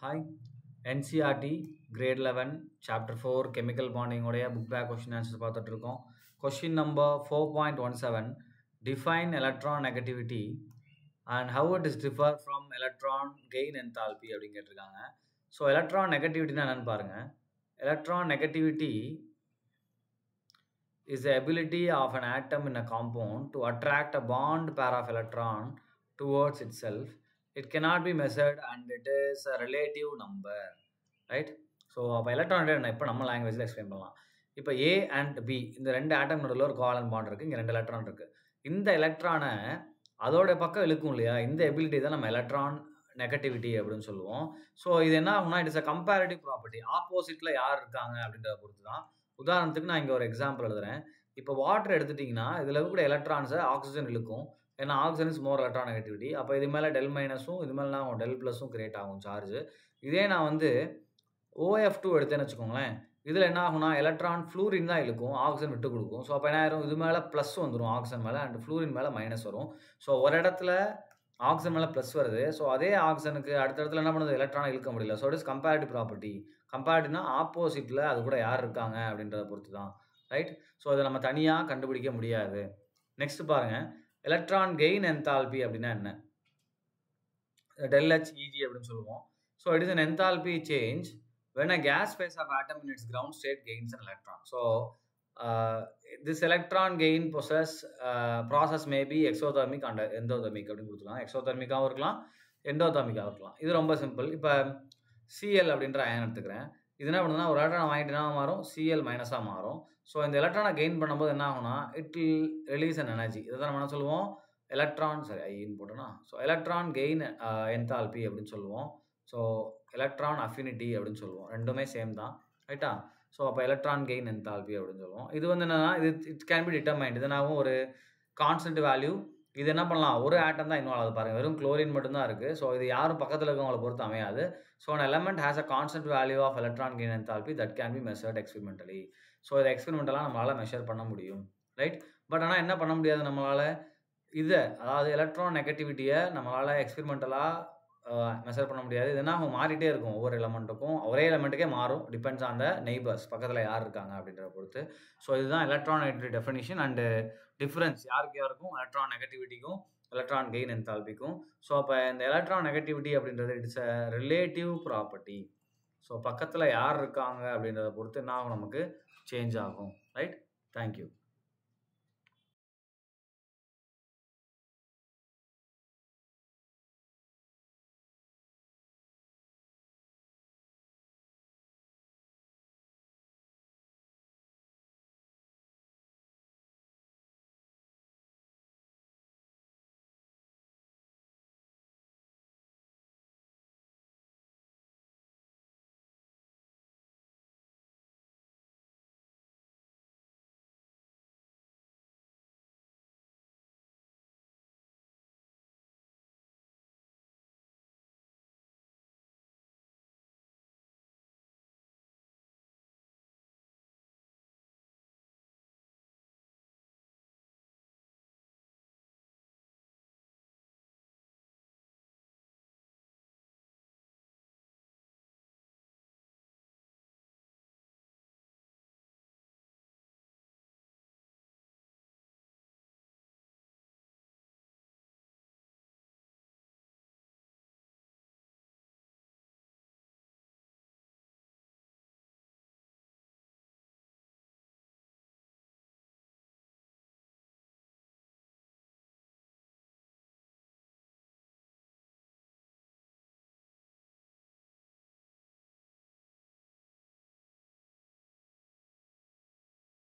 Hi, NCRT grade 11 chapter 4 chemical bonding உடைய book back question answers பார்த்துட்டு இருக்கோம். Question number 4.17 define electron negativity and how it is differ from electron gain enthalpy அப்படின்னு கேட்டிருக்காங்க. So electron negativity என்னன்னு பாருங்க. Electron negativity is the ability of an atom in a compound to attract a bond pair of electron towards itself. It cannot be measured and it is a relative number, right? So அப்போ electron இப்போ நம்ம லாங்குவேஜில் explain பண்ணலாம். இப்போ A and B இந்த ரெண்டு ஆட்டம் நடுவில் ஒரு கோவலன்ட் பாண்ட் இருக்குது, இங்கே 2 எலக்ட்ரான் இருக்குது. இந்த எலக்ட்ரானை அதோட பக்கம் இழுக்கும் இல்லையா, இந்த எபிலிட்டி தான் நம்ம எலக்ட்ரான் நெகட்டிவிட்டி அப்படின்னு சொல்லுவோம். ஸோ இது என்ன ஆகும்னா இட்ஸ் அ கம்பேரிட்டிவ் ப்ராப்பர்ட்டி. ஆப்போசிட்டில் யார் இருக்காங்க அப்படின்றத பொறுத்து தான். உதாரணத்துக்கு நான் இங்கே ஒரு எக்ஸாம்பிள் எழுதுறேன். இப்போ வாட்டர் எடுத்துட்டிங்கன்னா இதில் இருக்கக்கூடிய எலக்ட்ரான்ஸை ஆக்சிஜன் இழுக்கும். ஏன்னா oxygen is more electron negativity. அப்போ இது மேலே டெல் மைனஸும் இது மேலே நான் டெல் ப்ளஸும் கிரியேட் ஆகும் சார்ஜ். இதே நான் வந்து OF2 எடுத்தேன்னு வச்சுக்கோங்களேன், இதில் என்ன ஆகும்னா எலக்ட்ரான் ஃப்ளூரின் தான் இழுக்கும், ஆக்சிஜன் விட்டு கொடுக்கும். ஸோ அப்போ என்ன ஆயிரும், இது மேலே ப்ளஸ் வந்துடும் ஆக்சிஜன் மேலே, அண்ட் ஃப்ளூரின் மேலே மைனஸ் வரும். ஸோ ஒரு இடத்துல ஆக்சிஜன் மேலே ப்ளஸ் வருது. ஸோ அதே ஆக்சிஜனுக்கு அடுத்த இடத்துல என்ன பண்ணுது, எலக்ட்ரான் இழுக்க முடியல. So it is comparative property. கம்பேரிட்டிவ்னா ஆப்போசிட்டில் அது கூட யார் இருக்காங்க அப்படின்றத பொறுத்து தான், ரைட்? ஸோ அதை நம்ம தனியாக கண்டுபிடிக்க முடியாது. நெக்ஸ்ட் பாருங்கள், எலக்ட்ரான் கெயின் என்தால்பி அப்படின்னா என்ன? del H Eg அப்படின்னு சொல்லுவோம். So it is an enthalpy change when a gas phase of atom in its ground state gains an electron. So this electron gain process may be exothermic and endothermic அப்படின்னு கொடுத்துக்கலாம். எக்ஸோதர்மிக்காகவும் இருக்கலாம், எண்டோதர்மிக்காகவும் இருக்கலாம். இது ரொம்ப simple. இப்போ Cl அப்படின்ற iron எடுத்துக்கிறேன். இது என்ன பண்ணுதுன்னா ஒரு எலக்ட்ரான் வாங்கிட்டு என்ன மாறும், Cl மைனஸாக மாறும். ஸோ இந்த எலக்ட்ரானை கெயின் பண்ணும்போது என்ன ஆகும்னா it will release an energy. இதை தான் நம்ம என்ன சொல்லுவோம், எலக்ட்ரான் ஐன்னு போட்டோன்னா ஸோ எலக்ட்ரான் கெயின் என்தால்பி அப்படின்னு சொல்லுவோம். ஸோ எலக்ட்ரான் அஃபினிட்டி அப்படின்னு சொல்லுவோம். ரெண்டுமே சேம் தான், ரைட்டா? ஸோ அப்போ எலக்ட்ரான் கெயின் என்தால்பி அப்படின்னு சொல்லுவோம். இது வந்து என்னன்னா இது இட் கேன் பி டிட்டர்மைண்ட். இதனாகவும் ஒரு கான்ஸ்டன்ட் வேல்யூ. இது என்ன பண்ணலாம், ஒரு ஆட்டம் தான் இன்வால்வ் ஆகுது பாருங்கள், வெறும் குளோரின் மட்டும்தான் இருக்குது. ஸோ இது யாரும் பக்கத்தில் இருக்கவங்களை பொறுத்து அமையாது. So an element has a constant value of electron gain enthalpy that can be measured experimentally. So இதை எக்ஸ்பெரிமெண்டலாக நம்மளால் மெஷர் பண்ண முடியும், ரைட்? பட் ஆனால் என்ன பண்ண முடியாது நம்மளால், இதை அதாவது எலக்ட்ரான் நெகட்டிவிட்டியை நம்மளால் எக்ஸ்பெரிமெண்டலாக மெஷர் பண்ண முடியாது. இது என்ன மாறிட்டே இருக்கும், ஒவ்வொரு எலமெண்ட்டுக்கும் ஒரே எலமெண்ட்டுக்கே மாறும், டிபெண்ட்ஸ் ஆன் த நெய்பர்ஸ், பக்கத்தில் யார் இருக்காங்க அப்படின்றத பொறுத்து. ஸோ இதுதான் electron negativity definition and difference யாருக்கு யாருக்கும், எலக்ட்ரான் நெகட்டிவிட்டிக்கும் எலக்ட்ரான் கெயின் என்தால்பிக்கும். ஸோ அப்போ இந்த எலக்ட்ரான் நெகட்டிவிட்டி அப்படின்றது it's a relative property. So பக்கத்தில் யார் இருக்காங்க அப்படின்றத பொறுத்து என்ன ஆகும், நமக்கு சேஞ்ச் ஆகும், ரைட்? தேங்க்யூ.